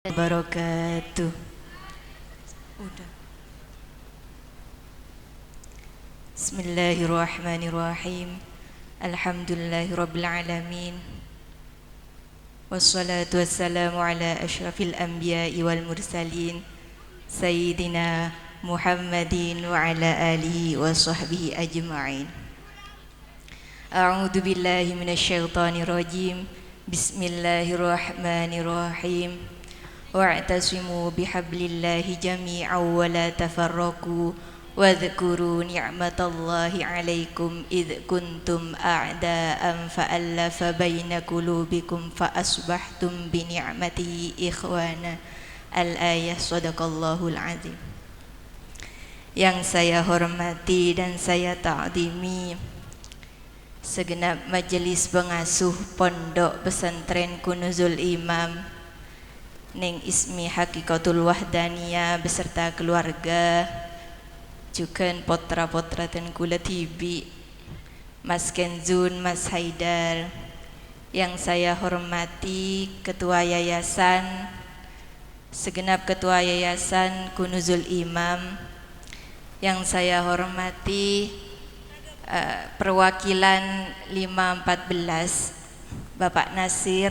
Wabarakatuh. Udah. Bismillahirrahmanirrahim. Alhamdulillahirabbil alamin. Wassalatu wassalamu ala asyrafil anbiya'i wal mursalin sayyidina Muhammadin wa ala alihi wa sahbihi ajma'in. A'udzu billahi minasyaitonir rajim. Bismillahirrahmanirrahim. Wa'tasimu bihablillahi jami'an wa la tafarraqu wadhkuru ni'matallahi 'alaikum idh kuntum a'da'an fa'alafa baina qulubikum fa asbahtum bi ni'matihi ikhwana. Al-ayah. Shadaqallahul azim. Yang saya hormati dan saya ta'zimi segenap majelis pengasuh Pondok Pesantren Kunuzul Imam Ning Ismi Hakikatul Wahdaniyah beserta keluarga, juga potra-potra dan kula tibi, Mas Kenzun, Mas Haidar. Yang saya hormati ketua yayasan, segenap ketua yayasan Kunuzul Imam. Yang saya hormati perwakilan 514 Bapak Nasir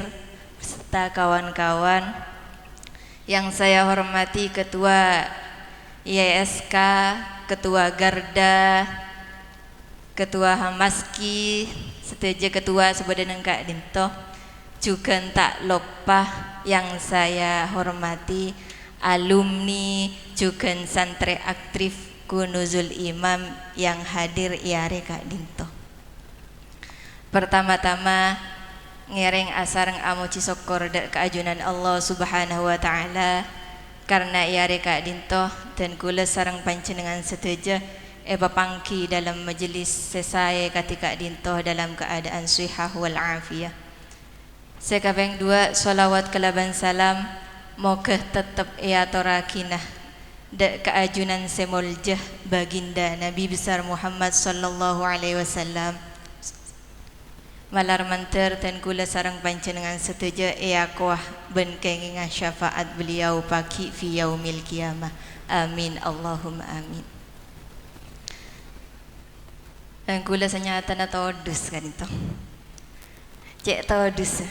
beserta kawan-kawan. Yang saya hormati ketua ISK, ketua Garda, ketua Hamaski, seteja ketua sebadan Kak Dinto, juga tak lupa yang saya hormati alumni juga santri aktif Kunuzul Imam yang hadir iare Kak Dinto. Pertama-tama ngereng asareng amuci syukur keajunan Allah Subhanahu wa taala karena iare Kak Dinto dan kula sareng panjenengan seteja pangki dalam majelis sesai ketika Dinto dalam keadaan sihah wal afiyah. Sekabeng dua salawat kelaban salam moga tetap torakinah da keajunan semoljah baginda Nabi besar Muhammad sallallahu alaihi wasallam. Malar manter dan kula sarang panjenengan setuju kuah ben kengingan syafaat beliau pagi fi yaumil qiyamah. Amin Allahumma amin. Dan kula senyata na todus kan itu. Cek todus.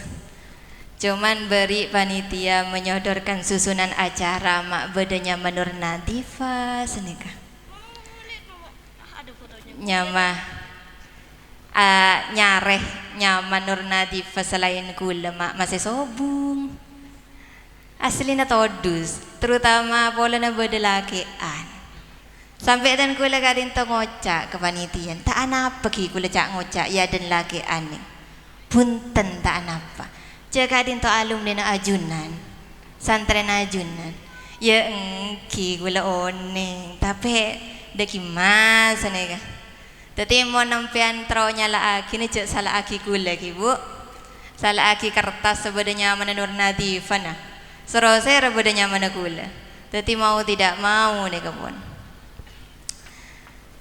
Cuman beri panitia menyodorkan susunan acara mak bedanya Manur Nadifa senika. Nyamah nyareh nyaman Nur Nadifa selain kula masih sobung asli na todus, terutama pola na bedelakean sampai dan kula kadin to ngocak ke panitian tak anapa ki kula cak ngocak ya dan lakean nih punten tak anapa cak kadin to alumni na ajunan santren ajunan ya engki kula oning tapi deki mas nih tadi mau nampian tronya laaki ni cek salah aki kula ki bu, salah aki kertas sebenarnya mana Nur Nadifa nah, serosir sebenarnya mana kula, tadi mau tidak mau nih kebun,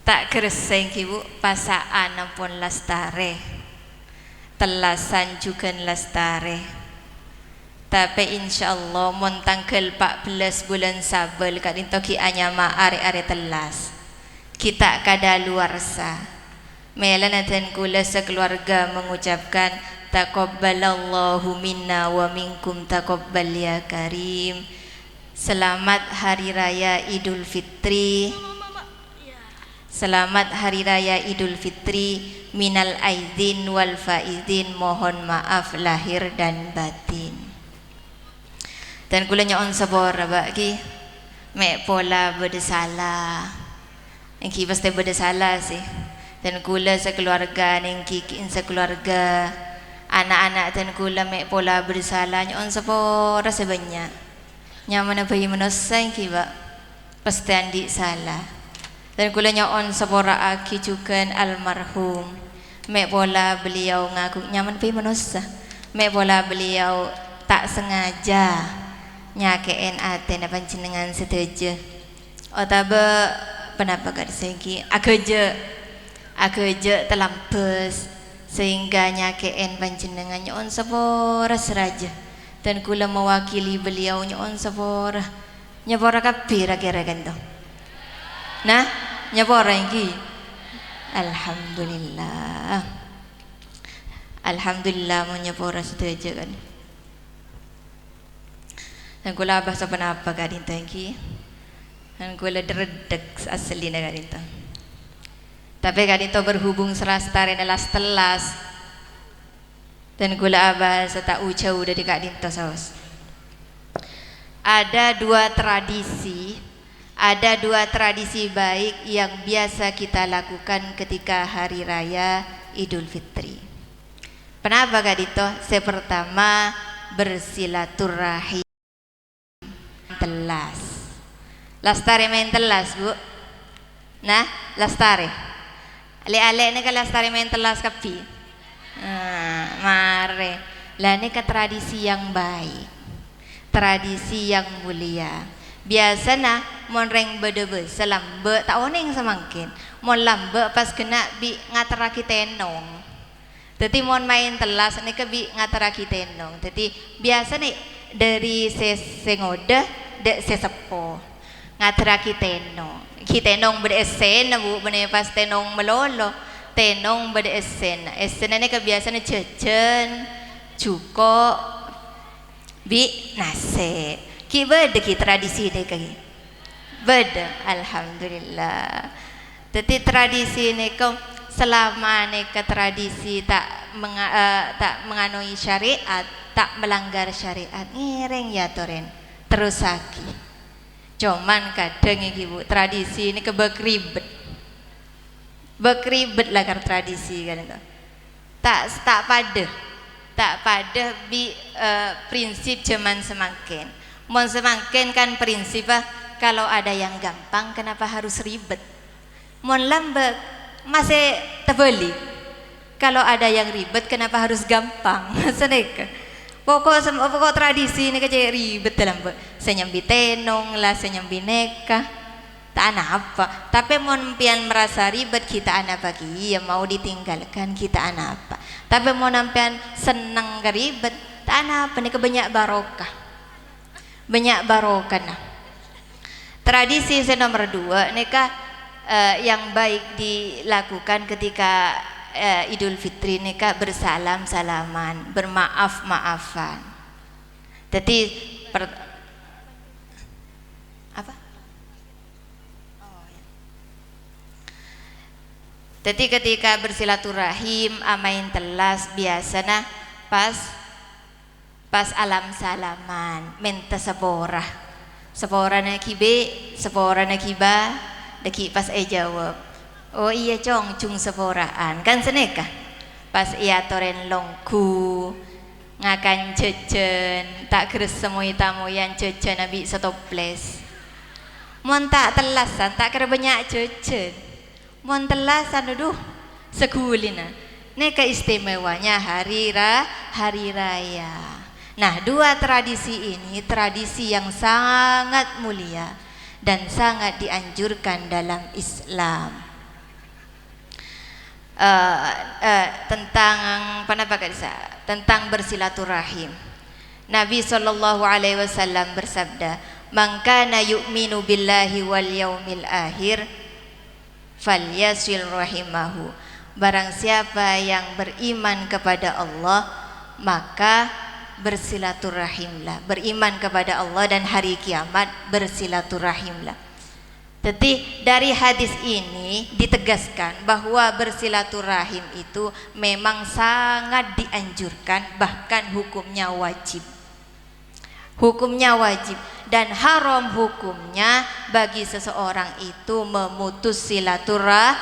tak kereseng ki bu, pasaan ampun lastare, telasan juga lastare, tapi insyaallah montangkel 14 bulan sabel kat intoki anyama are-are telas. Kita kadaluarsa melana dan kula sekeluarga mengucapkan taqabbalallahu minna wa minkum taqabbal ya karim. Selamat hari raya Idul Fitri. Selamat hari raya Idul Fitri minal aidin wal faizin, mohon maaf lahir dan batin. Dan kula nyon sabor bagi mek pola bersalah. Engki pasti beda salah sih. Dan kula sekeluarga nengki sekeluarga anak-anak dan kula mek pola bersalah nyon sepora sebanyak. Nyaman bayi menoseng ki ba pasti andi salah. Dan kula nyon sepora aki juga almarhum mek pola beliau ngaku nyaman bayi menosah. Mek pola beliau tak sengaja nyakein aten panjenengan setuju. Otabe kenapa gak disegi akeje telampes sehingga nyakein panjenengan nyon sepora seraja dan kula mewakili beliau nyon sapora nyapora kapira kira-kira to. Nah, nyapora iki. Alhamdulillah. Alhamdulillah mo nyapora setuju kan. Dan kula bahasa penapa kadin tangki. Dan kula dredeg asli na kadin to. Tapi kadin to berhubung selastare na las telas. Dan kula bahasa tak ucau dari kadin to saus. Ada dua tradisi baik yang biasa kita lakukan ketika hari raya Idul Fitri. Kenapa kadin to? Pertama bersilaturahim. Telas lastare main telas bu nah lastare ale ini kan lastare main telas kapi mare lah ini ke tradisi yang baik, tradisi yang mulia. Biasa nah mon reng bedebe selambe tak oneng semangkin mon lambe pas kena bi ngateraki tenong. Jadi mon main telas ini ke bi ngateraki tenong. Jadi biasa nih dari sengoda dek sesepo ngateraki tenong beresen bu bener pas tenong melolo tenong beresen ini kebiasaan cecen cuko bi nase ki bede ki tradisi dek ki bede alhamdulillah. Jadi tradisi ini kau selama neka tradisi tak menganui syariat, tak melanggar syariat ngereng ya toren terus lagi. Cuman kadang ibu tradisi ini bekribet lah kan tradisi kan itu tak pada prinsip zaman semakin mon semakin kan prinsip kalau ada yang gampang kenapa harus ribet, mon lambat masih terbalik kalau ada yang ribet kenapa harus gampang seneka. Pokok tradisi ini kayak ribet dalam senyambi tenong lah senyambi neka tak apa. Tapi mon pian merasa ribet kita anak bagi ya mau ditinggalkan kita anak apa. Tapi mon pian senang ribet tak apa nih kebanyak barokah nah. Tradisi nomor 2 neka yang baik dilakukan ketika Idul Fitri neka bersalam-salaman, bermaaf-maafan. Jadi apa? Jadi ketika bersilaturahim amain telas biasanya pas alam salaman minta sepora na kibe sepora na kiba deki pas jawab oh iya cung seporaan kan seneka pas iya toren longku ngakan cecen tak keres semui tamu yang cecen nabi setoples mon tak telasan tak kira banyak cecen mon telasan aduh sekulina neka istimewanya hari raya. Nah, dua tradisi ini tradisi yang sangat mulia dan sangat dianjurkan dalam Islam. Tentang bersilaturahim. Nabi SAW bersabda, "Man kana yu'minu billahi wal yaumil akhir falyasil rahimahu." Barang siapa yang beriman kepada Allah, maka bersilaturahimlah. Beriman kepada Allah dan hari kiamat, bersilaturahimlah. Jadi dari hadis ini ditegaskan bahwa bersilaturahim itu memang sangat dianjurkan, bahkan hukumnya wajib. Hukumnya wajib dan haram hukumnya bagi seseorang itu memutus silaturahim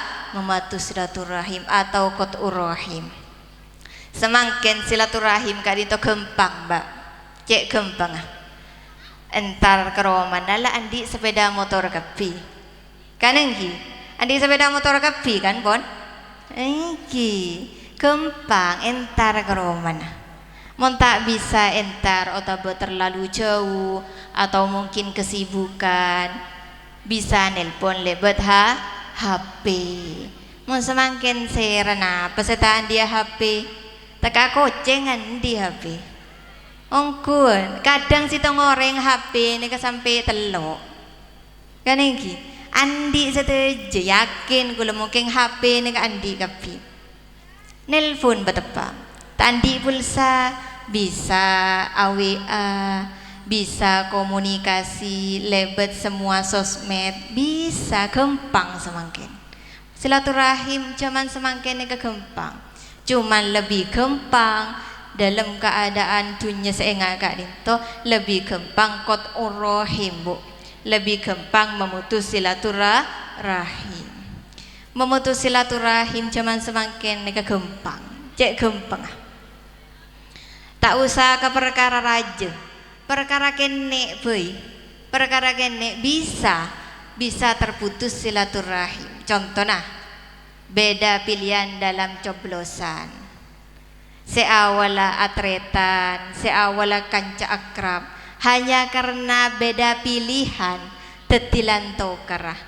atau qat'ur rahim. Semakin silaturahim kali itu gempang mbak, cek gempang entar keroman nala andi sepeda motor kapi kan engki andi sepeda motor kapi kan pon engki gempang entar keroman mon tak bisa entar atau terlalu jauh atau mungkin kesibukan bisa nelpon lebet HP mon semakin serana pesertaan dia HP teka kocengan di HP Ongkun, kadang sita ngoreng HP nika sampai telok. Kan iki. Andi setuju yakin kula mungkin HP nika andi kapi. Nelpon betepa. Tandi pulsa bisa AWA, bisa komunikasi lebet semua sosmed, bisa gampang semangkin. Silaturahim zaman semangkin nika gampang. Cuman lebih gampang dalam keadaan dunia seenggak kak dinto lebih gampang kot orohim bu, lebih gampang memutus silaturahim. Memutus silaturahim zaman semakin nika gampang, cek gampang. Tak usah ke perkara raja, perkara kene boy, perkara kene bisa terputus silaturahim. Contoh nah, beda pilihan dalam coblosan. Seawala atretan, seawala kanca akrab, hanya karena beda pilihan, tetilan tokerah,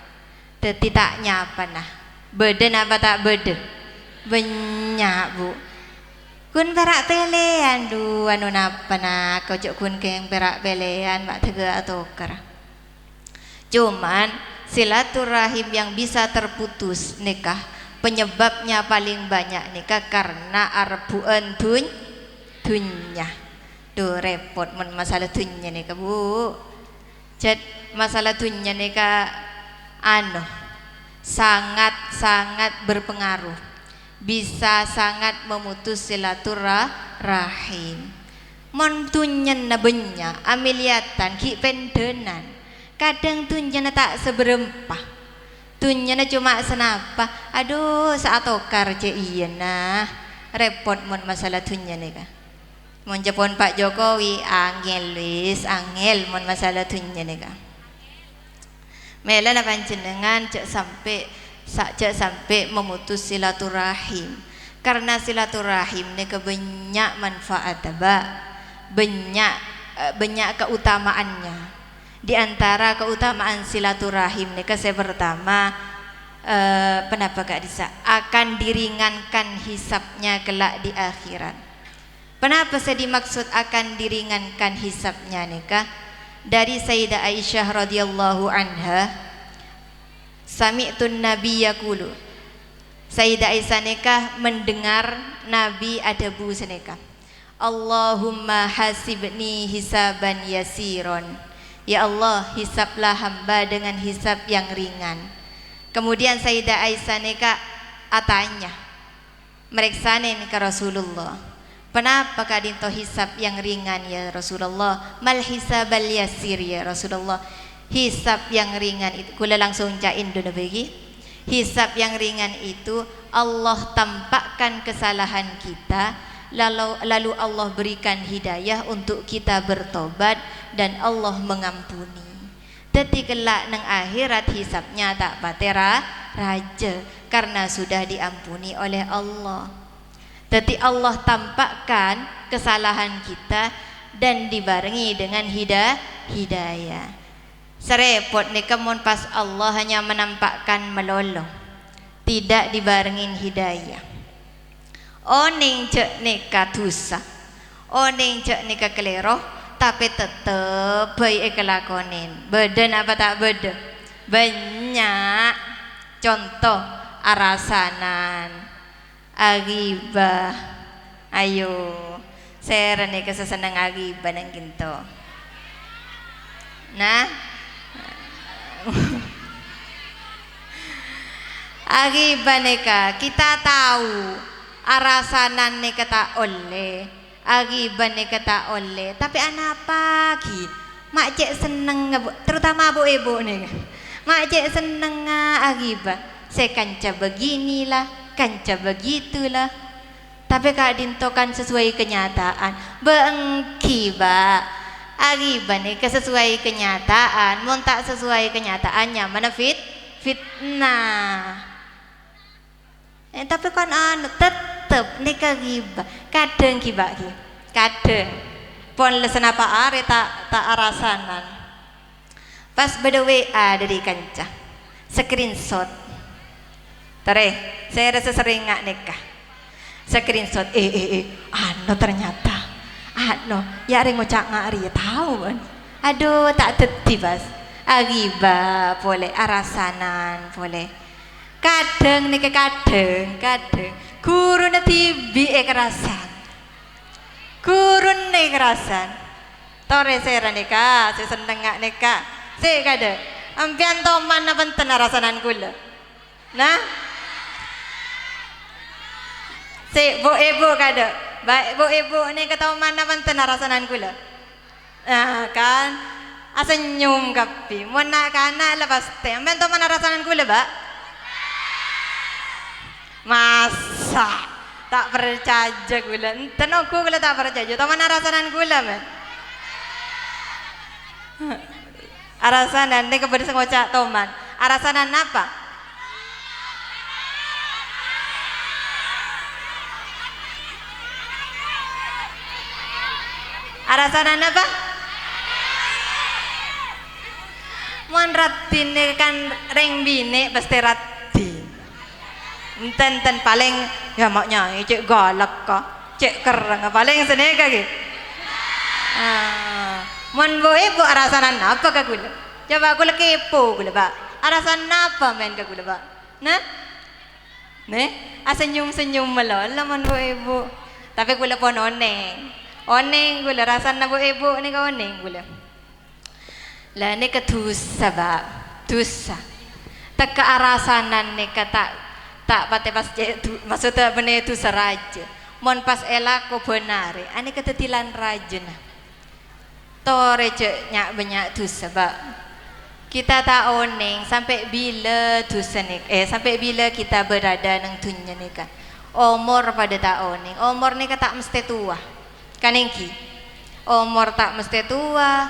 teti tak nyapa nah, beden apa tak beden, banyak bu. Kun perak pelean du anu napa nak, kau cok kun keng perak pelean mak tega tokerah. Cuman silaturahim yang bisa terputus nikah. Penyebabnya paling banyak nikah karena arbuan dunya. Duh repot mun masalah dunya nikah bu. Jad masalah dunya nikah sangat berpengaruh. Bisa sangat memutus silaturahim. Mon dunya na benya amiliatan ki pendenan. Kadang dunya na tak seberempah. Tunyana cuma senapa, aduh saat okar je iya nah repot mon masalah tunya nih kah. Mon Jepun Pak Jokowi angel mon masalah tunya nih kah. Mela na panjenengan cek sampai memutus silaturahim karena silaturahim nih banyak manfaat banyak keutamaannya. Di antara keutamaan silaturahim nih saya pertama kenapa gak bisa akan diringankan hisapnya kelak di akhirat. Kenapa saya dimaksud akan diringankan hisapnya nikah? Dari Sayyidah Aisyah radhiyallahu anha, sami'tun nabi yaqulu, Sayyidah Aisyah nikah mendengar Nabi adabu senekah, Allahumma hasibni hisaban yasiron. Ya Allah, hisaplah hamba dengan hisap yang ringan. Kemudian Sayyidah Aisyah nika atanya, meriksanin ke Rasulullah, kenapa kadinto hisap yang ringan ya Rasulullah? Mal hisabal yasir ya Rasulullah? Hisap yang ringan itu, kula langsung cain dulu bagi. Hisap yang ringan itu Allah tampakkan kesalahan kita, lalu Allah berikan hidayah untuk kita bertobat dan Allah mengampuni. Teti kelak nang akhirat hisapnya tak patera raja karena sudah diampuni oleh Allah. Teti Allah tampakkan kesalahan kita dan dibarengi dengan hidayah. Serepot nih kemun pas Allah hanya menampakkan melolong, tidak dibarengin hidayah. Oning cek nika dosa, oning cek nika keliru, tapi tetep baik kelakonin. Beden apa tak beden? Banyak. Contoh arasanan, agibah. Ayo, saya nih kesesenang agibah nang ginto. Nah, agibah neka kita tahu arasanan neka tak oleh, agibah neka tak oleh, tapi anak pagi mak cek seneng, terutama bu ibu nih, mak cek seneng agibah, saya kanca beginilah, kanca begitulah, tapi kak dintokan sesuai kenyataan, beengki ba. Agibah nih sesuai kenyataan, mau tak sesuai kenyataannya mana fitnah. Tapi kan tetep nih kagibah, kadang gibah kadang pon lesen apa are tak arasanan. Pas beda WA dari kanca, screenshot. Tare, saya rasa sering nggak nikah. Screenshot, ternyata Ano, ya ring ngocak ngari ya tahu kan. Aduh tak teti bas. Agiba boleh arasanan boleh. Kadang nih kadang guru tibi kerasan. Guru kerasan. Tore sera nika, saya seneng ngak nika. Saya kada. Ampian toman apa benten arasanan gula. Nah, saya ibu kada. Baik ibu ni kata mana benten arasanan gula. Nah kan, asenyum kapi. Mana kana lepas teh. Ampian toman arasanan gula ba? Masa tak percaya gula. Enten aku gula tak percaya. Toman arasanan gula men. Arasanan ni kepada sengocak toman. Arasanan apa? Arasanan apa? Mon ratin kan reng bine pasti ratin. Enten paling ya maknya cek galak ka, cek kereng paling seneng kaki. Mon ibu arasanan apa ka gula? Coba gula kepo gula ba. Arasan apa men ka gula ba? Nah? Ne? Asenyum-senyum melol mon ibu. Tapi gula pon oneng. Oneng gula rasan na ibu ni ka oneng gula. Lah ni ketusa ba? Tusa. Tak kearasanan ni kata tak pate pas maksudnya bener itu seraja. Mon pas elak ko benare. Ani ketetilan raja na. Tore cek nyak banyak tusa ba. Kita tak oneng sampai bila tusa ni sampai bila kita berada nang tunya ni kan. Umur pada tak oneng. Umur ni kata mesti tua. Kanengki umur tak mesti tua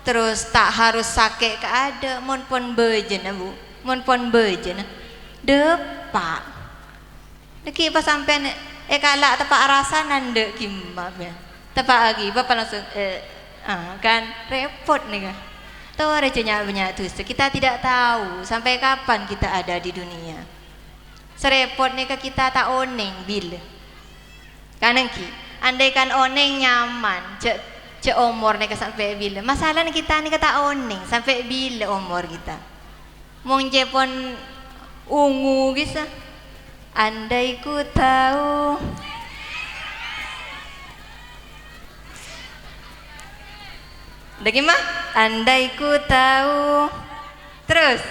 terus tak harus sakit ke ada mon pon beje na bu mon pon beje na depak deki pas sampean kalak tepak arasanan dek kimma ya tepak lagi bapak langsung kan repot nih kan tahu recenya banyak tuh kita tidak tahu sampai kapan kita ada di dunia serepot nih kita tak oneng bila kanengki andaikan oneng nyaman, cek umur nih sampai bila. Masalah kita nih kata oneng sampai bila umur kita. Mong pon ungu gitu. Andai ku tahu. Udah gimana? Andai ku tahu. Terus.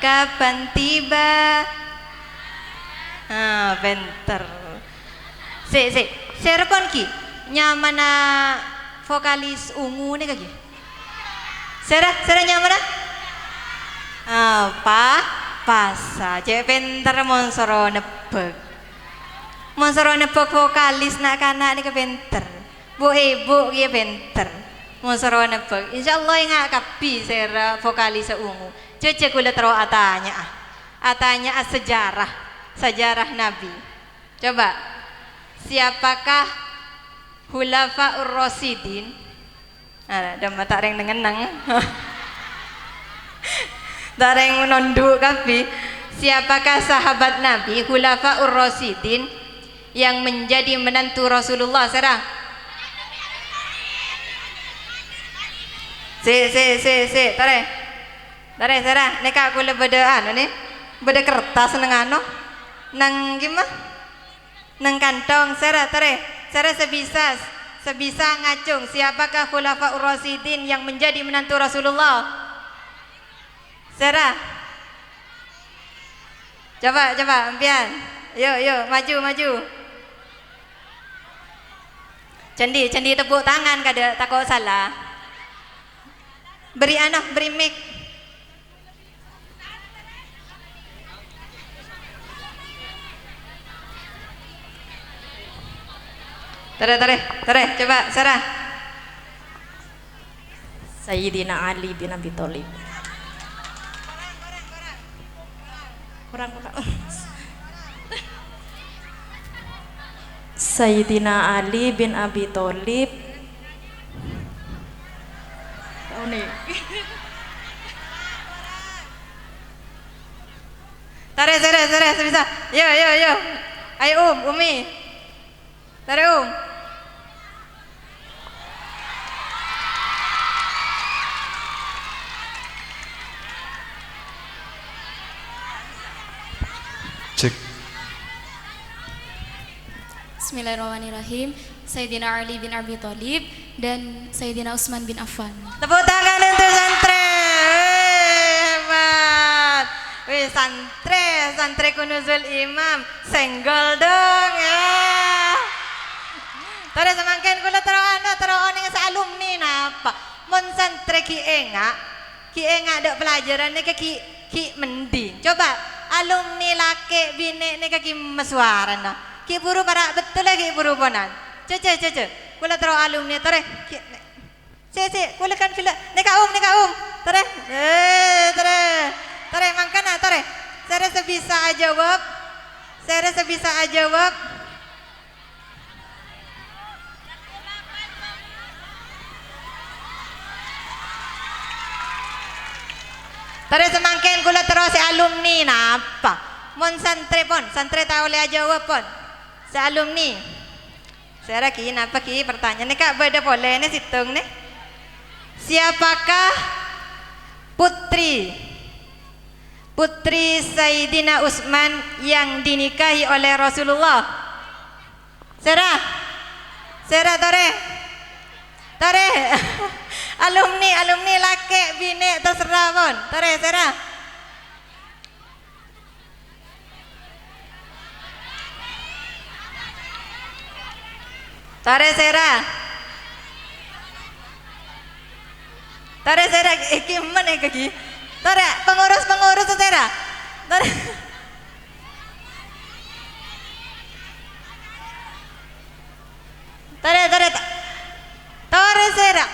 Kapan tiba? Bentar. Saya rekon ki. Nyamana vokalis ungu nih kaki. Saya nyamana? Pasa. Cek bentar monsoro nepek. Monsoro nepek vokalis nak kanak nih ke bentar. Bu ibu kia bentar. Monsoro nepek. Insyaallah yang kapi saya vokalis ungu. Cek kula terus atanya. Atanya sejarah Nabi. Coba, siapakah Khulafaur Rasyidin? Ada mata reng nengenang. Dareng menunduk kapi. Siapakah sahabat Nabi Khulafaur Rasyidin yang menjadi menantu Rasulullah serang? Tare serang. Neka aku beda anu nih. Beda kertas nengano. Nang gimana? Nang kantong sera sebisa ngacung siapakah Khulafaur Rasyidin yang menjadi menantu Rasulullah? Sera. Coba ampian. Yuk maju. Cendi tepuk tangan kada takut salah. Beri mic. Tare, coba Sarah. Sayyidina Ali bin Abi Thalib. Kurang. Sayyidina Ali bin Abi Thalib. Tahu nih. Tare, sebisa. Yo. Ayo Umi. Tare. Cek. Bismillahirrahmanirrahim. Sayyidina Ali bin Abi Thalib dan Sayyidina Utsman bin Affan. Tepuk tangan untuk santri. Hebat. Wih, santri kunuzul imam. Senggol dong ya. Tara semangkin kula taro ning alumni napa. Mun santri ki enga dok pelajaran ni ki mending. Coba alumni laki bini ni ki meswaran dah. Ki buru para betul lagi buru ponan. Cece, kula taro alumni tare. Cece, kula kan fila. Nika tare. Tare mangkana tare. Saya sebisa jawab. Tare semangkin kula terus alumni napa? Mon santri tahu le jawab pon. Si alumni. Saya ki napa ki pertanyaan ni Kak beda boleh ni situng ni. Siapakah putri Sayyidina Utsman yang dinikahi oleh Rasulullah? Serah tare. alumni laki bini terserah pun. Tare serah. Tare serah mana kaki? Tare pengurus serah. Tare serah.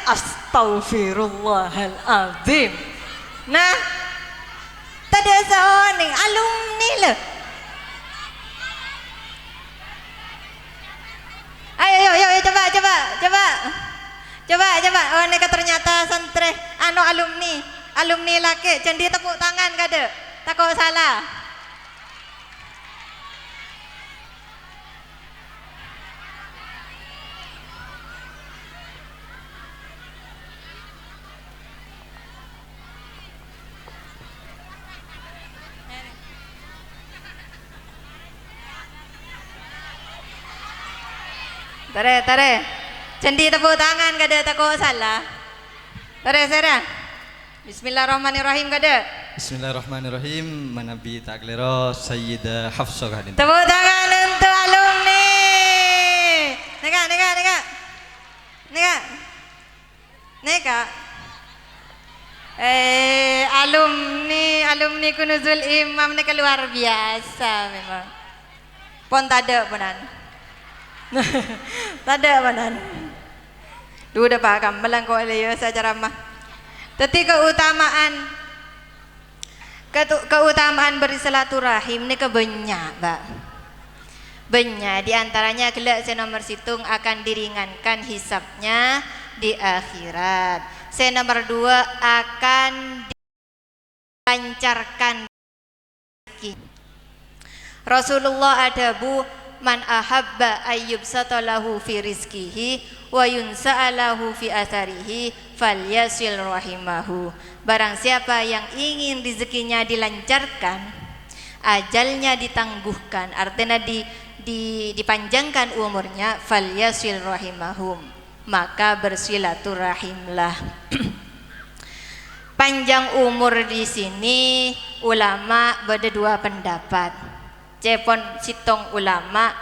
Astaghfirullahaladzim. Nah, tadi seorang alumni le. Ayo coba. Oh ini ternyata santri alumni laki. Cendi tepuk tangan kada. Takut salah. Tare. Cendi tepuk tangan kada takut salah. Tare serah. Bismillahirrahmanirrahim kada. Bismillahirrahmanirrahim. Manabi taklero Sayyidah Hafsah kadin. Tepuk tangan untuk alumni. Neka. Alumni kunuzul imam ni luar biasa memang. Pon tada ponan. Tada ponan. Duda pakam melang ko alayo sa ceramah. Tetapi keutamaan bersilaturahim ni kebanyak, Pak. Banyak di antaranya kelak nomor situng akan diringankan hisabnya di akhirat. Nomor 2 akan dilancarkan rezeki. Rasulullah adabu man ahabba ayyub satalahu fi rizkihi wa yunsa'alahu fi atharihi falyasil rahimahu. Barang siapa yang ingin rezekinya dilancarkan, ajalnya ditangguhkan, artinya dipanjangkan umurnya, falyasil rahimahum, maka bersilaturahimlah. Panjang umur di sini ulama beda dua pendapat. Cepon sitong ulama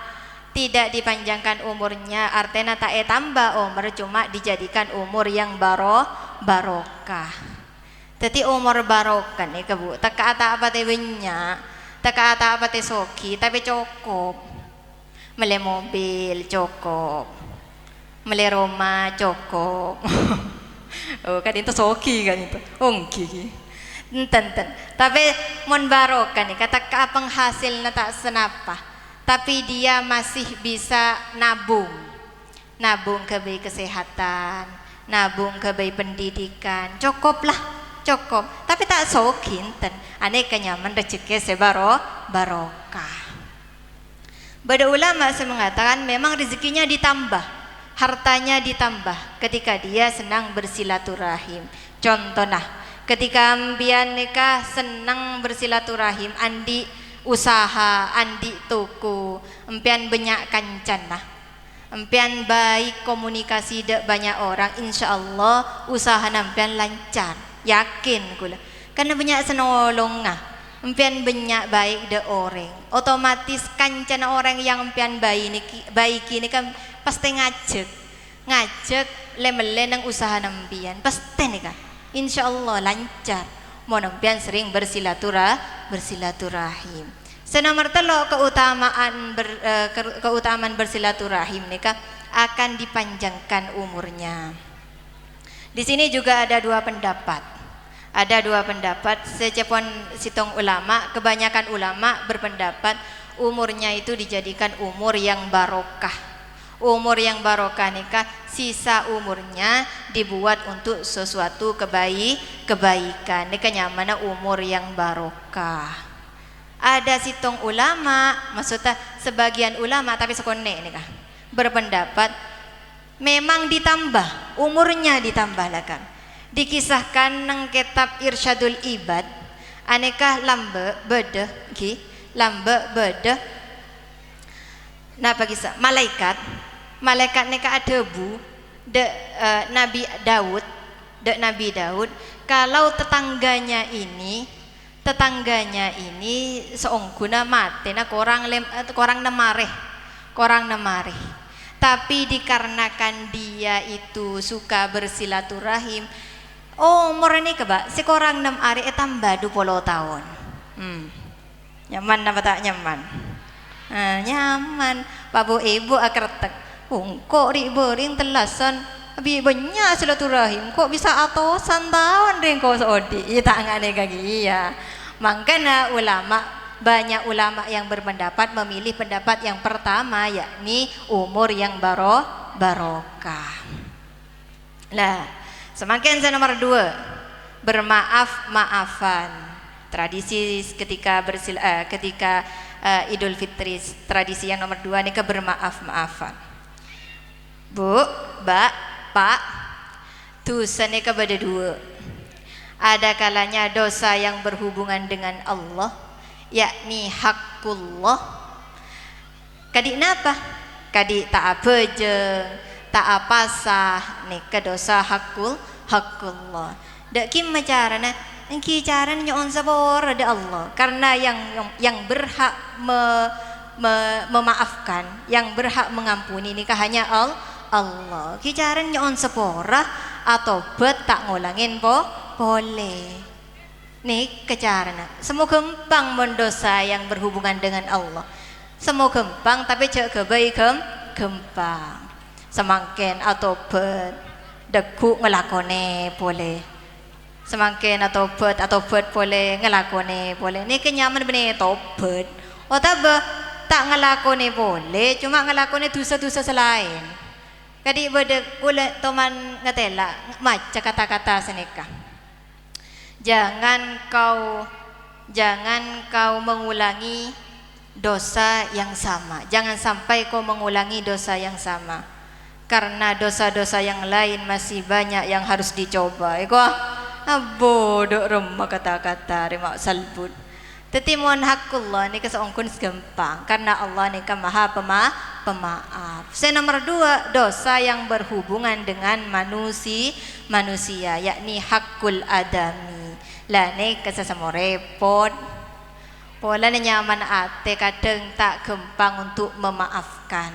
tidak dipanjangkan umurnya, artinya tak tambah umur, cuma dijadikan umur yang barokah. Jadi umur barokah nih kebu, tak kata apa teh banyak, tak kata apa teh soki, tapi cukup. Mele mobil cukup, mele rumah cukup. Oh kan itu soki kan itu, ongki. Enten. Tapi mon barokah nih, kata penghasilnya tak senapa, tapi dia masih bisa nabung ke bayi kesehatan, nabung ke bayi pendidikan, cukup. Tapi tak sokin ten, aneh kenyaman rezeki barokah. Bada ulama saya mengatakan memang rezekinya ditambah, hartanya ditambah ketika dia senang bersilaturahim. Contoh nah, ketika ambian nikah senang bersilaturahim, andi usaha, andi toko, empian banyak kancan nah, empian baik komunikasi dek banyak orang, insya Allah usaha nampian lancar, yakin kula, karena banyak senolong nah, empian banyak baik dek orang, otomatis kancan orang yang empian baik ini kan pasti ngajak lemele nang usaha nampian, pasti nih kan, insya Allah lancar. Mau nampian sering bersilaturahim. Senomor telo keutamaan bersilaturahim nih akan dipanjangkan umurnya. Di sini juga ada dua pendapat. Ada dua pendapat. Secepon sitong ulama, kebanyakan ulama berpendapat umurnya itu dijadikan umur yang barokah. Umur yang barokah nikah, sisa umurnya dibuat untuk sesuatu kebaikan. Nikah nyamana umur yang barokah. Ada sitong ulama, maksudnya sebagian ulama tapi sekone nikah berpendapat memang ditambah, umurnya ditambah lah kan. Dikisahkan nang kitab Irsyadul Ibad, aneka lambe bede napa kisah malaikat neka adebu de Nabi Daud kalau tetangganya ini seongguna mati nah korang nemareh tapi dikarenakan dia itu suka bersilaturahim, umur ini kebak si korang 6 hari tambah 20 tahun. Nyaman apa tak nyaman? Nyaman. Babu ibu akretek. Kok ribering telasan abi banyak silaturahim kok bisa atosan tahun ring kau seodi. Iya tak ngane kaki ya. Makanya banyak ulama yang berpendapat memilih pendapat yang pertama, yakni umur yang barokah. Nah, semakin nomor 2, bermaaf-maafan. Tradisi ketika Idul Fitri, tradisi yang nomor 2 nih bermaaf-maafan. Bu, Mbak, Pak, dosa nih bada 2. Ada kalanya dosa yang berhubungan dengan Allah, yakni hakullah. Kadi napa? Kadi tak abejeng, tak apasah nih dosa hakullah. Dak kim carana? Engki caranya on sabor ada Allah. Karena yang berhak memaafkan, yang berhak mengampuni ini hanya Allah. Ki caranya on sepora atau tak ngulangin boleh. Nih kecarana. Semua gempang mendosa yang berhubungan dengan Allah. Semua gempang tapi cek kebaik gempang. Semakin atau deku ngelakone boleh. Semakin atau boleh ngelakone boleh. Nih kenyaman bener tobat. Oh tak ngelakone boleh, cuma ngelakone dosa-dosa selain. Kadi beda kula teman ngetela maca kata-kata senika. Jangan kau mengulangi dosa yang sama. Jangan sampai kau mengulangi dosa yang sama. Karena dosa-dosa yang lain masih banyak yang harus dicoba. Bodoh remah kata-kata remak salbut. Tetimuan hakullah ni keseongkun segempang karena Allah ni maha pemaaf. Nomor 2, dosa yang berhubungan dengan manusia, yakni hakul adami. Lah ni kesesama repot. Pola ni nyaman ate kadang tak gempang untuk memaafkan.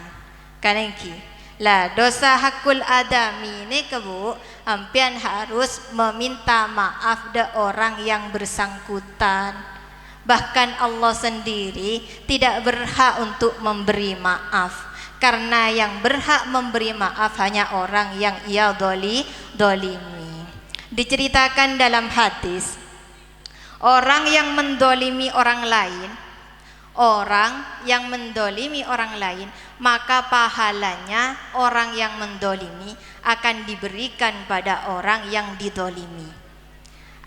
Kanengki. Lah dosa hakul adami ni kebu ampian harus meminta maaf de orang yang bersangkutan. Bahkan Allah sendiri tidak berhak untuk memberi maaf. Karena yang berhak memberi maaf hanya orang yang ia dolimi. Diceritakan dalam hadis, orang yang mendolimi orang lain, maka pahalanya orang yang mendolimi akan diberikan pada orang yang didolimi.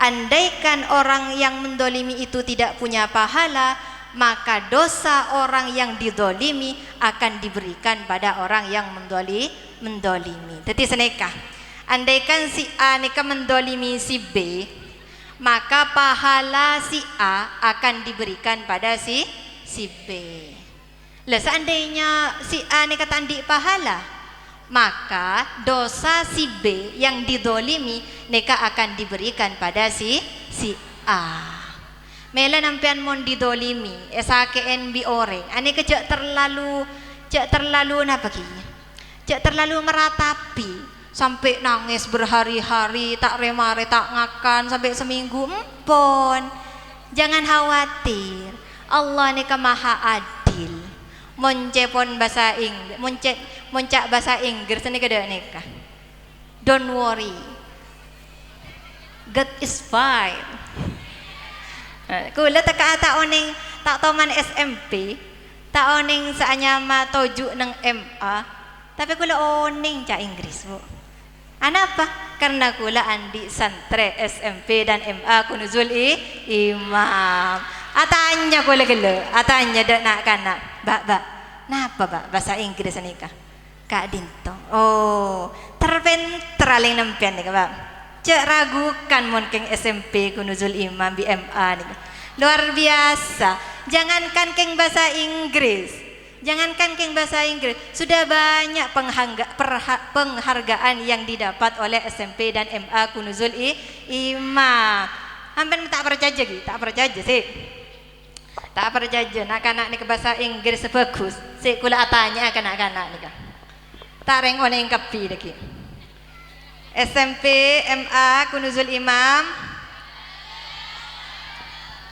Andaikan orang yang mendolimi itu tidak punya pahala, maka dosa orang yang didolimi akan diberikan pada orang yang mendolimi. Jadi seneka, andaikan si A nika mendolimi si B, maka pahala si A akan diberikan pada si B. Lah seandainya si A nika tandik pahala, maka dosa si B yang didolimi nika akan diberikan pada si A. Mela nampian mon didolimi, SKN bi orang. Ane kejak terlalu napa ki? Cak terlalu meratapi sampai nangis berhari-hari, tak remare tak ngakan sampai seminggu. Empon. Jangan khawatir. Allah nika maha adil. Moncepon bahasa Inggris, moncak bahasa Inggris nika dak nika. Don't worry. God is fine. Kula tak kata oning tak toman SMP, tak oning saanyama toju nang MA, tapi kula oning cak Inggris, Bu. Anapa? Karena kula andi santre SMP dan MA kunuzul imam. Atanya kula gelo, atanya dak nak kana. Bak, napa bak bahasa Inggris nika? Kak Dinto. Oh, terpentraling nempian nika, Bak. Cek ragukan mon keng SMP kunuzul imam BMA nih. Luar biasa. Jangankan keng bahasa Inggris. Jangankan keng bahasa Inggris, sudah banyak penghargaan yang didapat oleh SMP dan MA kunuzul imam. Hampir tak percaya gitu, tak percaya sih. Tak percaya nak-anak nih ke bahasa Inggris sebagus. Si kula atanya kanak-kanak nih kan. Tareng oneng kapi lagi. SMP, MA, kunuzul imam.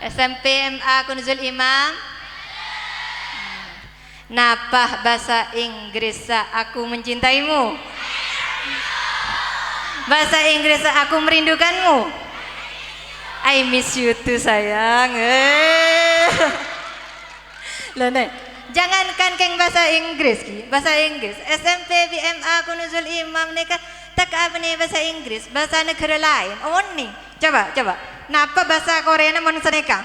SMP, MA, kunuzul imam. Napah bahasa Inggris aku mencintaimu. Bahasa Inggris aku merindukanmu. I miss you too sayang. Lene, jangankan keng bahasa Inggris ki, bahasa Inggris. SMP, BMA, kunuzul imam nih kan. Tak apa nih bahasa Inggris, bahasa negara lain. Oh nih, coba. Napa bahasa Korea mon seneka?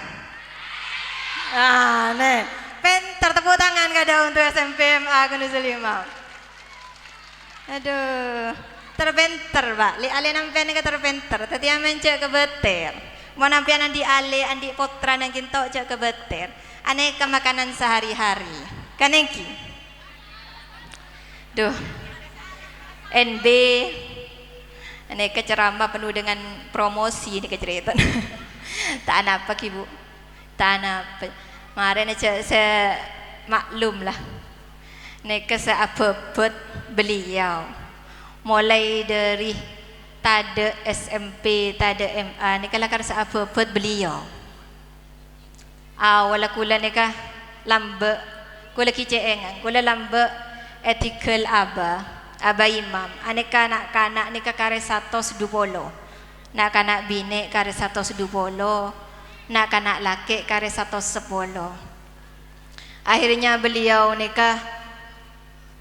Ah, nih, pentar tepuk tangan kada untuk SMPMA kunuzul imam. Aduh, terpentar Pak. Li ale nampian ka terpentar. Tadi amen cek kebeter. Mau nampian andi ale, andi potra nang kinto cek kebeter. Aneka makanan sehari-hari. Kaneki. Duh. NB aneka ceramah penuh dengan promosi ini kecerita. Tak apa Ibu, tak apa. Kemarin saya maklum lah. Neka saya abot beliau. Mulai dari tada SMP, tada MA, neka lakar saya abot beliau. Awal kula neka lambe, kula kiceengan, kula lambe ethical Aba imam, aneka anak-anak nika kare 120. Nak kanak bine kare 120. Nak kanak laki kare 110. Akhirnya beliau nika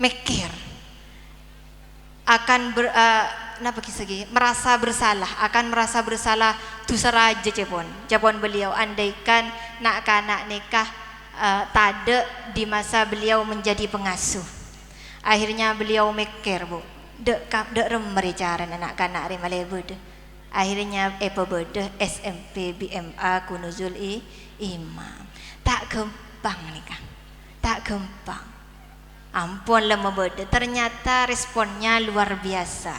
mikir akan merasa bersalah tu seraja cepon beliau andaikan nak kanak nikah tada di masa beliau menjadi pengasuh. Akhirnya beliau mikir Bu, dek remeri cara anak-anak rimale bede. Akhirnya bede SMP BMA kunuzul imam. Tak gampang nikah, tak gampang. Ampun lemah bede. Ternyata responnya luar biasa.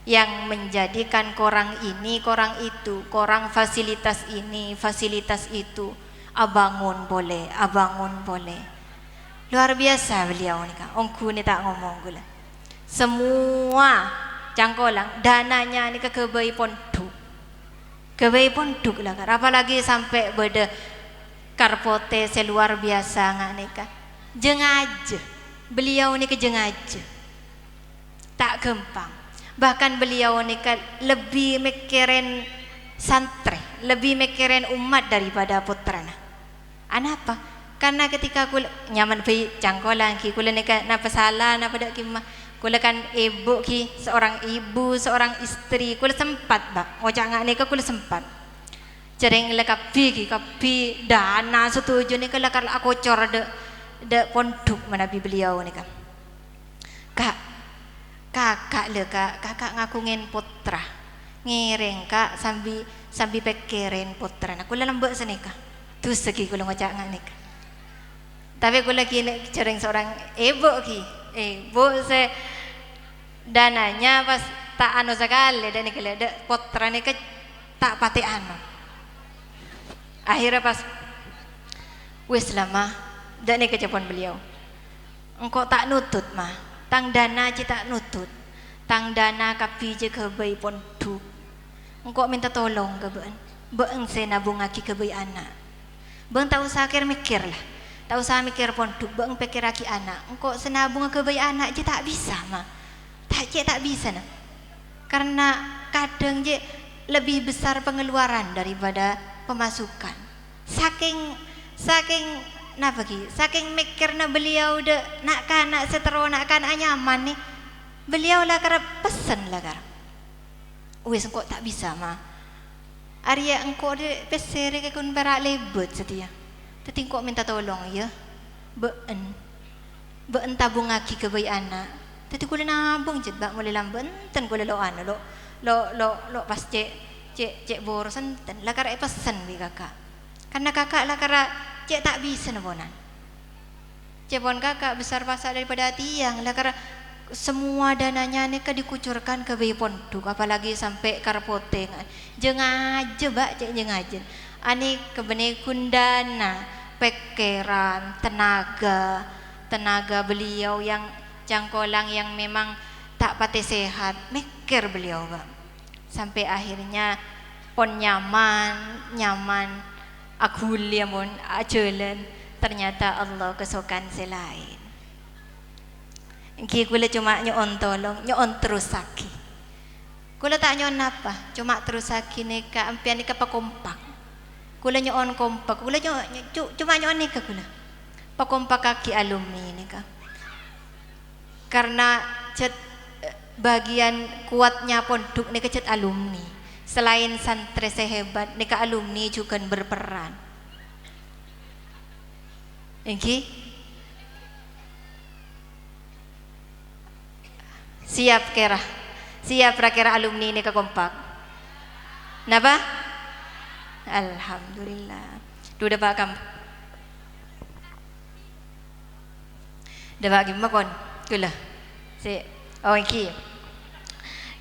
Yang menjadikan korang ini, korang itu, korang fasilitas ini, fasilitas itu. Abangun boleh. Luar biasa beliau ni kan. Ongku ni tak ngomong gula. Semua cangkolang dananya ni ke kebai ponduk. Kebai ponduk lah kan. Apalagi sampai beda karpote seluar biasa ngak ni kan. Jengaja. Beliau ni ke jengaja. Tak gampang. Bahkan beliau ni kan lebih mikirin santri, lebih mikirin umat daripada putrana. Anapa? Karena ketika kula nyaman pi cangkolan ki kula nika napa salah napa dak ki kula kan ibu ki seorang ibu seorang istri kula sempat Bak ngocak ngak nika kula sempat Cereng le kapi dana setuju nih kalau aku cor de pondok menabi beliau nih kan. Kakak ngakungin putra ngiring kak sambil pekirin putra aku lembek senika tuh segi kulo ngocak nganik tapi kulo kini cereng seorang ibu se dananya pas tak anu sekali dan ikut ada putra nih ke tak pati anu akhirnya pas wis lama dan nih kecepon beliau engkau tak nutut mah tang dana je tak nutut tang dana kapi je kebai pondok engkau minta tolong ke beeng se nabung aki kebai anak beeng tak usah mikir lah tak usah mikir pondok beeng pikir aki anak engkau senabung kebai anak je tak bisa mah tak bisa nah karena kadang je lebih besar pengeluaran daripada pemasukan saking napa ki saking mikirna beliau de nak setero nak nyaman nih beliau lah kara pesen lah kara wis engkau tak bisa mah Arya engkau de pesere ke kun berak lebet setia tapi engkau minta tolong ya beun tabung aki ke bayi anak tapi kula nabung jet bak mulai lamben ten kula lo anu lo pas cek boros ten lah kara pesen bi kakak karena kakak lah kara cek tak bisa nabonan cepon kakak besar pasak daripada tiang lah karena semua dananya ni ke dikucurkan ke bayi pondok apalagi sampai karpoteng jengaje bak cek jengaje ani kebene kundana pekeran tenaga beliau yang cangkolang yang memang tak pati sehat mikir beliau bak sampai akhirnya pon nyaman aku liamun ajalan ternyata Allah kesokan selain engki kula cuma nyon tolong nyon terus saki kula tak nyon apa cuma terus saki neka ampian neka pakompak kula nyon kompak kula cuma nyon neka kula pakompak kaki alumni neka karena cet bagian kuatnya pondok neka cet alumni selain santri sehebat neka alumni juga berperan engki siap kira alumni neka kompak napa alhamdulillah duda pak kam dapat gimana kon kula si engki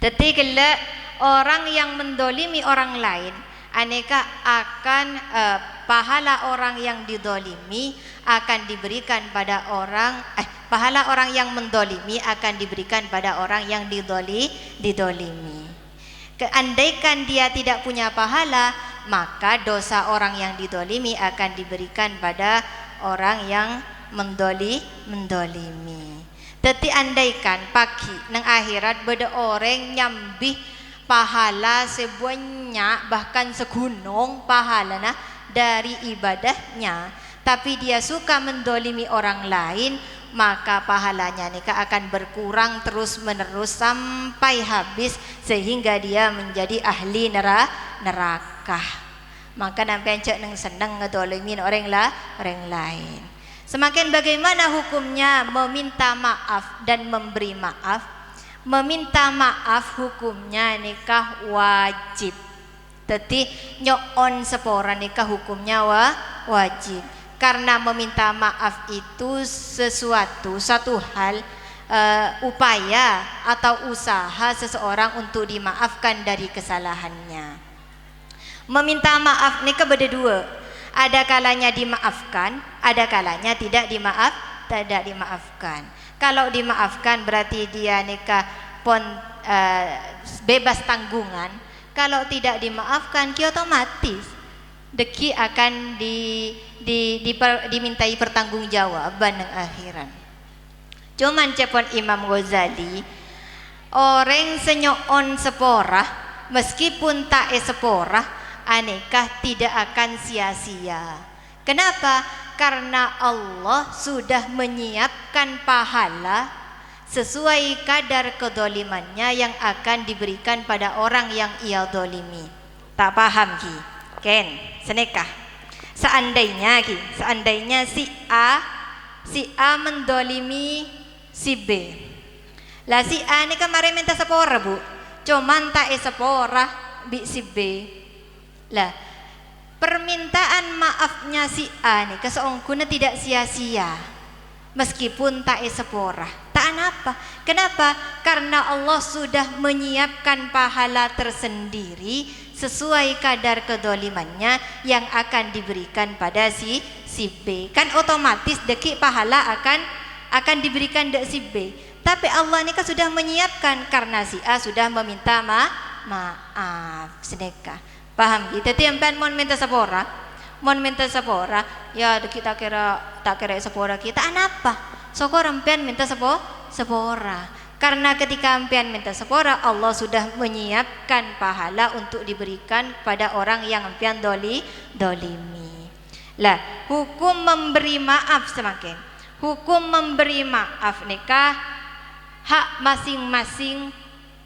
teti kala orang yang mendolimi orang lain aneka akan pahala orang yang didolimi akan diberikan pada orang pahala orang yang mendolimi akan diberikan pada orang yang didolimi. Andaikan dia tidak punya pahala maka dosa orang yang didolimi akan diberikan pada orang yang mendolimi. Tetapi andaikan pagi nang akhirat beda orang nyambih pahala sebanyak bahkan segunung pahala nah dari ibadahnya tapi dia suka mendolimi orang lain maka pahalanya nikah akan berkurang terus menerus sampai habis sehingga dia menjadi ahli neraka maka nampai cek neng seneng ngedolimin orang lain semakin bagaimana hukumnya meminta maaf dan memberi maaf. Meminta maaf hukumnya nikah wajib. Teti nyon sepora nikah hukumnya wajib. Karena meminta maaf itu satu hal upaya atau usaha seseorang untuk dimaafkan dari kesalahannya. Meminta maaf nikah beda dua. Ada kalanya dimaafkan, ada kalanya tidak dimaafkan. Kalau dimaafkan berarti dia nikah pun bebas tanggungan. Kalau tidak dimaafkan dia otomatis deki akan dimintai pertanggungjawaban ng akhiran. Cuman cepon Imam Ghazali orang senyoon sepora meskipun tak sepora anekah tidak akan sia-sia. Kenapa? Karena Allah sudah menyiapkan pahala sesuai kadar kedolimannya yang akan diberikan pada orang yang ia dolimi. Tak paham ki? Ken, senekah. Seandainya si A mendolimi si B. Lah si A ni kan mari minta sepora bu, cuman tak sepora bi si B. Lah permintaan maafnya si A ni keseongkuna tidak sia-sia, meskipun tak sepora. Tak apa. Kenapa? Karena Allah sudah menyiapkan pahala tersendiri sesuai kadar kedolimannya yang akan diberikan pada si B. Kan otomatis deki pahala akan diberikan dek si B. Tapi Allah ni kan sudah menyiapkan karena si A sudah meminta maaf. Sedekah. Paham kita? Tiap mon minta sepora. Mon minta sepora, ya kita tak kira sepora kita apa? Sokor empian minta sepora. Karena ketika empian minta sepora, Allah sudah menyiapkan pahala untuk diberikan pada orang yang empian dolimi. Lah, hukum memberi maaf semakin. Hukum memberi maaf nikah hak masing-masing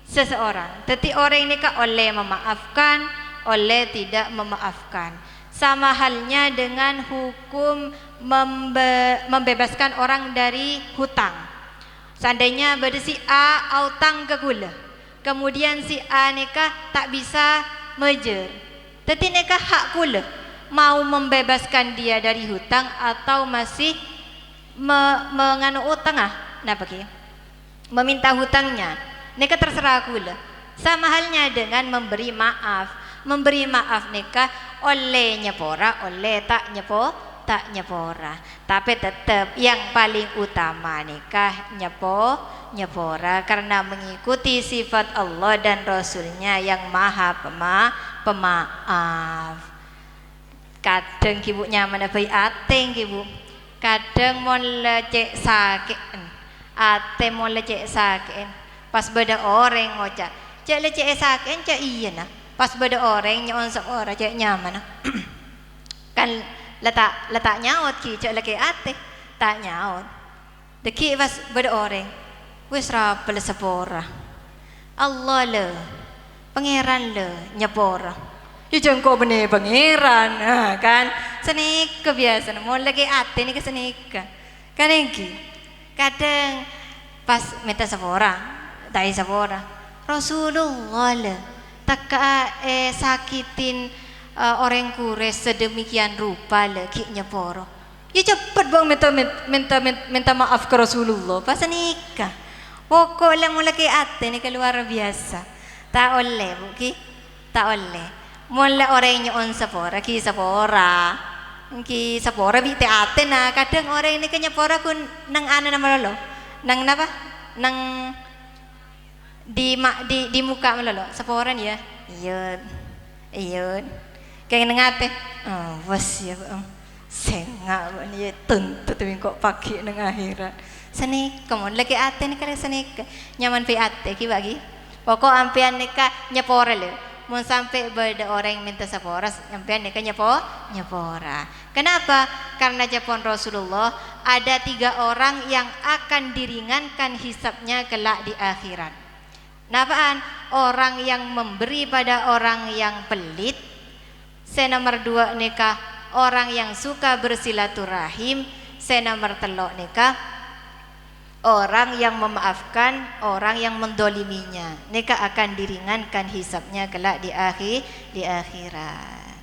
seseorang. Tetapi orang nikah oleh memaafkan, oleh tidak memaafkan. Sama halnya dengan hukum membebaskan orang dari hutang. Seandainya pada si A hutang ke gula, kemudian si A nikah tak bisa mejer, tetapi nikah hak gula mau membebaskan dia dari hutang atau masih menganu hutang napa ki? Meminta hutangnya, nikah terserah gula. Sama halnya dengan memberi maaf. Memberi maaf nikah oleh nyepora, oleh tak nyepora. Tapi tetap yang paling utama nikah nyepora karena mengikuti sifat Allah dan Rasulnya yang maha pemaaf. Kadang ibu nyaman apa ateng ibu. Kadang mon lecek sakit. Ate mon lecek sakit. Pas beda orang ngocak. Cek lecek sakit cek iya nah. Pas beda orang nyon seorang cek nyaman. Kan letak nyaut ki cek laki ate tak nyaut. Deki pas beda orang. Wis rapel sepora. Allah le. Pangeran le nyepora. Ya jengko benih pangeran kan. Senik kebiasaan. Mau lagi ate ni ke senik. Kan engki. Kadang pas minta sepora, tak sepora. Rasulullah le. Tak sakitin orang kures sedemikian rupa lagi nyeporo. Ya cepat bang minta maaf ke Rasulullah. Pas nikah. Pokoknya mulai ke ate ni luar biasa. Tak oleh buki, tak oleh. Mulai orang nyon sepora ki sepora bi te ate na. Kadang orang ni nyepora kun nang ana nama lo, nang napa, nang di muka melolo seporan ya iya kayak nengate was ya sengak ni tentu tu kok pakai neng akhirat senik kamu lagi ate ni kali senik nyaman pi ate ki bagi pokok ampian nikah nyepora le mau sampai beda orang minta sepora ampian nikah nyepora. Kenapa? Karena japon Rasulullah ada 3 orang yang akan diringankan hisabnya kelak di akhirat. Napaan? Orang yang memberi pada orang yang pelit. Nomor 2 nikah orang yang suka bersilaturahim. Nomor 3 nikah orang yang memaafkan orang yang mendoliminya. Nikah akan diringankan hisabnya kelak di akhirat.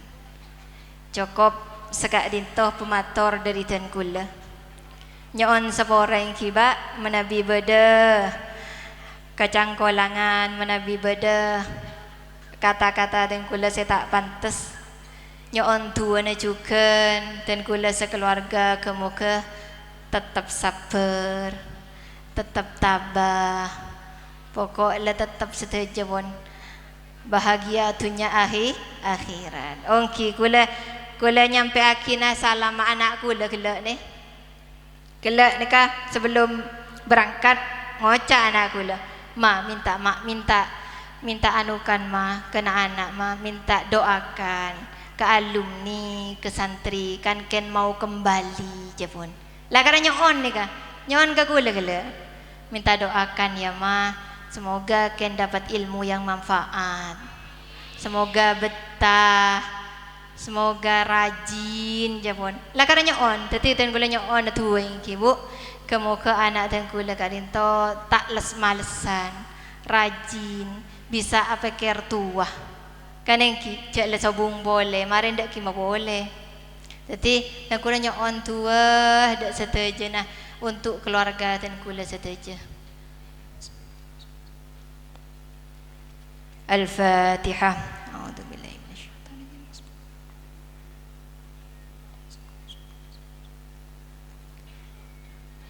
Cukup sekak dintoh pemator dari dan kula. Nyon sepora yang kiba menabi beda kacang kolangan menabi beda kata-kata dan kula saya tak pantas nyon tua na juga dan kula sekeluarga kemuka tetap sabar tetap tabah pokoknya tetap setuju bahagia dunia akhirat. Ongki kula nyampe akina salam anak kula kelak ni kah sebelum berangkat ngocak anak kula minta anukan kena anak minta doakan ke alumni ke santri kan ken mau kembali jepun lah karena nyon ke kula minta doakan ya semoga ken dapat ilmu yang manfaat, semoga betah Semoga rajin japon. Lah karena on, tadi tan gulanya on tu ki bu. Kemoga anak dan gula kadin to tak malesan, rajin, bisa apa ker tua. Kan yang ki cak le sabung boleh, maren dak ki ma boleh. Jadi dan gulanya on tua dak setuju nah untuk keluarga dan gula setuju. Al-Fatihah.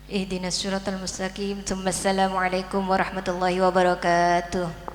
Ihdinas siratal mustaqim. Assalamualaikum warahmatullahi wabarakatuh.